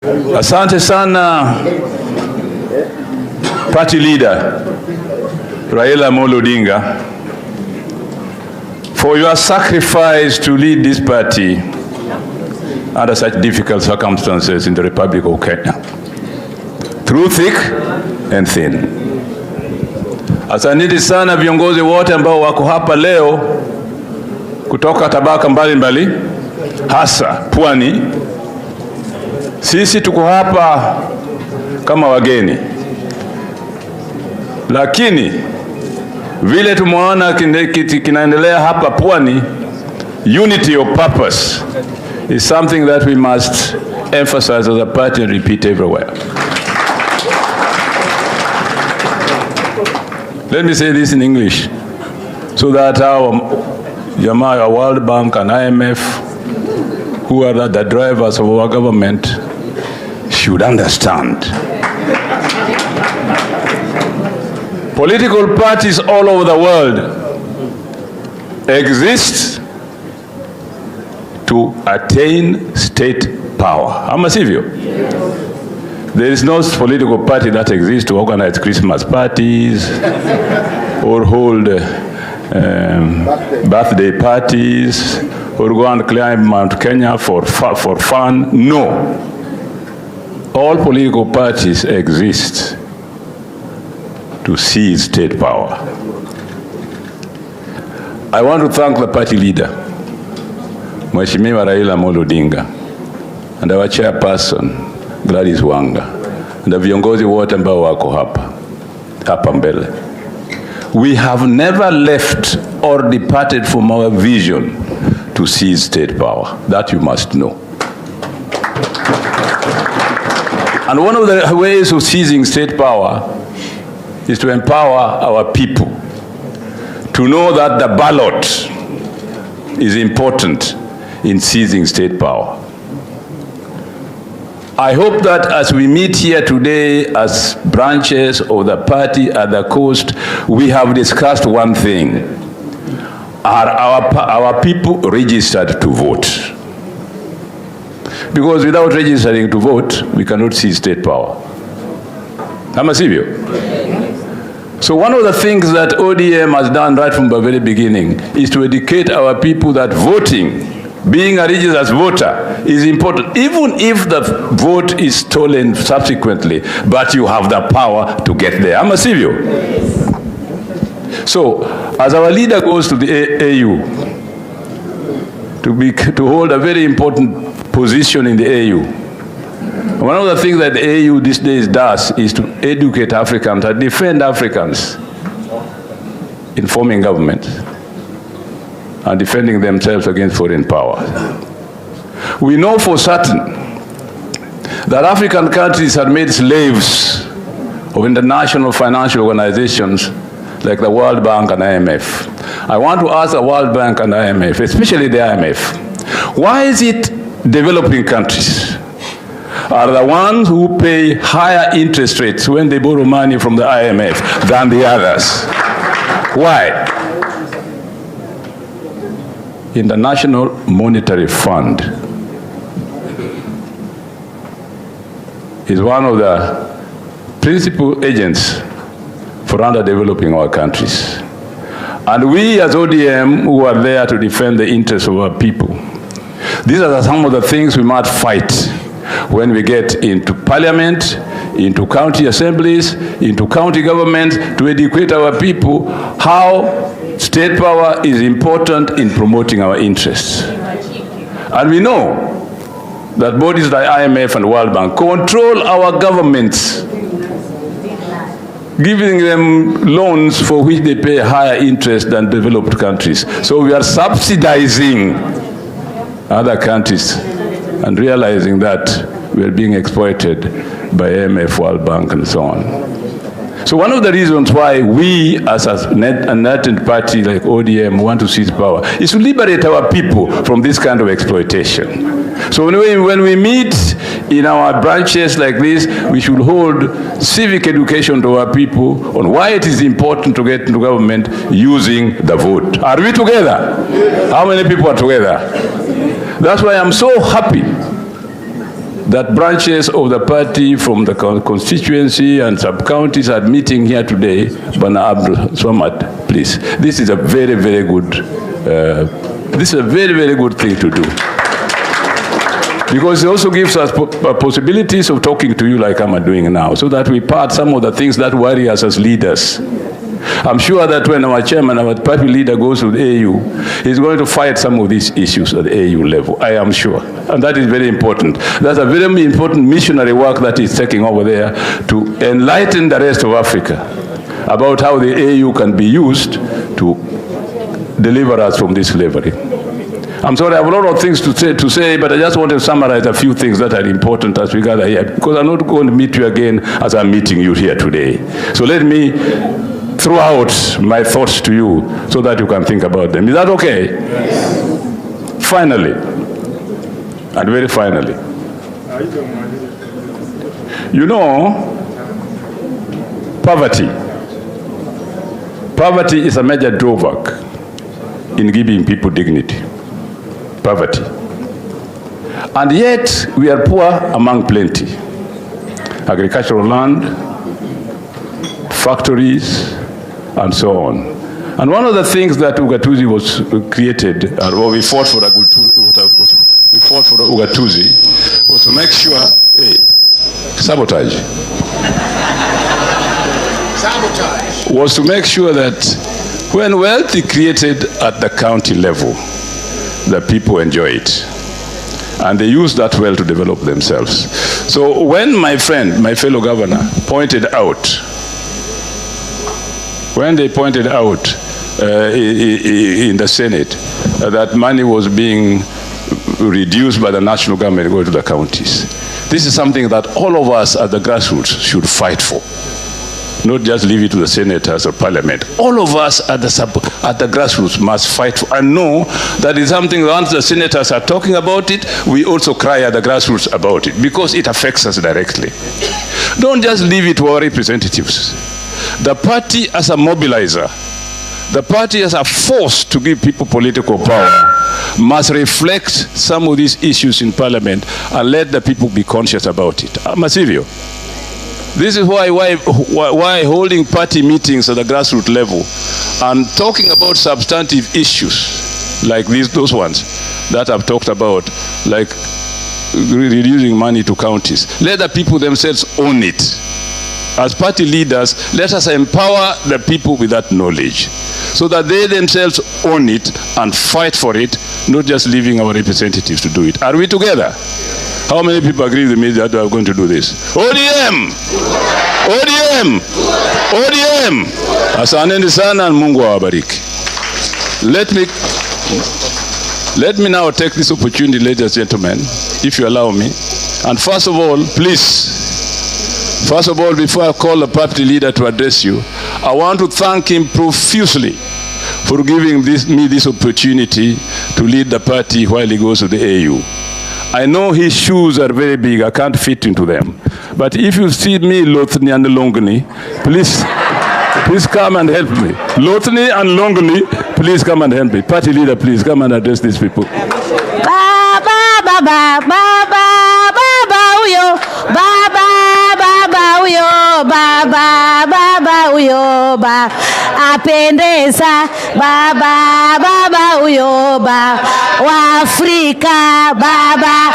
Asante sana party leader Raila Amolo Odinga for your sacrifice to lead this party under such difficult circumstances in the Republic of Kenya, through thick and thin. Asante sana viongozi wote ambao wako hapa leo kutoka tabaka mbalimbali, hasa Pwani. Sisi tuko hapa kama wageni, lakini vile tumeona kinaendelea hapa Pwani, unity of purpose is something that we must emphasize as a party and repeat everywhere. Let me say this in English so that our World Bank and IMF, who are the drivers of our government, should understand. Political parties all over the world exist to attain state power. Ama sivyo? There is no political party that exists to organize Christmas parties or hold birthday parties or go and climb Mount Kenya for fun. No. All political parties exist to seize state power. I want to thank the party leader, Mheshimiwa Raila Amolo Odinga, and our chairperson, Gladys Wanga, and the viongozi wote ambao wako hapa mbele. We have never left or departed from our vision to seize state power. That you must know. And one of the ways of seizing state power is to empower our people to know that the ballot is important in seizing state power. I hope that as we meet here today as branches of the party at the coast, we have discussed one thing. Are our people registered to vote? Because without registering to vote, we cannot seize state power. Ama sivyo? So one of the things that ODM has done right from the very beginning is to educate our people that voting, being a registered voter, is important, even if the vote is stolen subsequently, but you have the power to get there. Ama sivyo? So, as our leader goes to the AU, to hold a very important position in the AU, one of the things that the AU these days does is to educate Africans and defend Africans in forming government and defending themselves against foreign power. We know for certain that African countries are made slaves of international financial organizations like the World Bank and IMF. I want to ask the World Bank and IMF, especially the IMF, why is it developing countries are the ones who pay higher interest rates when they borrow money from the IMF than the others? Why? International Monetary Fund is one of the principal agents for underdeveloping our countries. And we as ODM who are there to defend the interests of our people, these are some of the things we must fight when we get into parliament, into county assemblies, into county governments, to educate our people how state power is important in promoting our interests. And we know that bodies like IMF and World Bank control our governments, giving them loans for which they pay higher interest than developed countries. So we are subsidizing other countries and realizing that we are being exploited by IMF, World Bank, and so on. So one of the reasons why we, as a national party like ODM, want to seize power is to liberate our people from this kind of exploitation. So when we meet in our branches like this, we should hold civic education to our people on why it is important to get into government using the vote. Are we together? How many people are together? That's why I'm so happy that branches of the party from the constituency and sub-counties are meeting here today. Bana Abdul Swamad, please. This is a very, very good, thing to do. Because it also gives us possibilities of talking to you like I'm doing now, so that we part some of the things that worry us as leaders. I'm sure that when our chairman, our party leader goes to the AU, he's going to fight some of these issues at the AU level. I am sure. And that is very important. That's a very important missionary work that is taking over there to enlighten the rest of Africa about how the AU can be used to deliver us from this slavery. I'm sorry, I have a lot of things to say, but I just want to summarize a few things that are important as we gather here, because I'm not going to meet you again as I'm meeting you here today. So let me throw out my thoughts to you so that you can think about them. Is that okay? Yes. Finally, and very finally, you know, poverty is a major drawback in giving people dignity. Poverty. And yet, we are poor among plenty. Agricultural land, factories, and so on. And one of the things that Ugatuzi was created, or we fought for Ugatuzi, was to make sure, sabotage. Was to make sure that when wealth is created at the county level, the people enjoy it. And they use that wealth to develop themselves. So when my friend, my fellow governor, pointed out, when they pointed out in the Senate that money was being reduced by the national government going to the counties, this is something that all of us at the grassroots should fight for. Not just leave it to the senators or parliament. All of us at the grassroots must fight for, and know that it's something once the senators are talking about it, we also cry at the grassroots about it, because it affects us directly. Don't just leave it to our representatives. The party as a mobilizer, the party as a force to give people political power, must reflect some of these issues in parliament and let the people be conscious about it. Masivio. This is why holding party meetings at the grassroots level and talking about substantive issues like those ones that I've talked about, like reducing money to counties. Let the people themselves own it. As party leaders, let us empower the people with that knowledge so that they themselves own it and fight for it, not just leaving our representatives to do it. Are we together? How many people agree with me that we are going to do this? ODM! ODM! ODM! Asanteni sana and Mungu awabariki. Let me now take this opportunity, ladies and gentlemen, if you allow me. And first of all, before I call the party leader to address you, I want to thank him profusely for giving me this opportunity to lead the party while he goes to the AU. I know his shoes are very big, I can't fit into them. But if you see me, Lothni and Longni, please come and help me. Lothni and Longni, please come and help me. Party leader, please come and address these people. Uyoba apendeza baba uyoba wa Afrika baba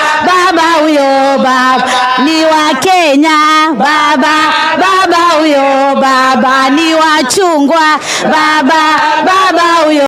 uyoba ni wa Kenya baba uyoba ni wa chungwa baba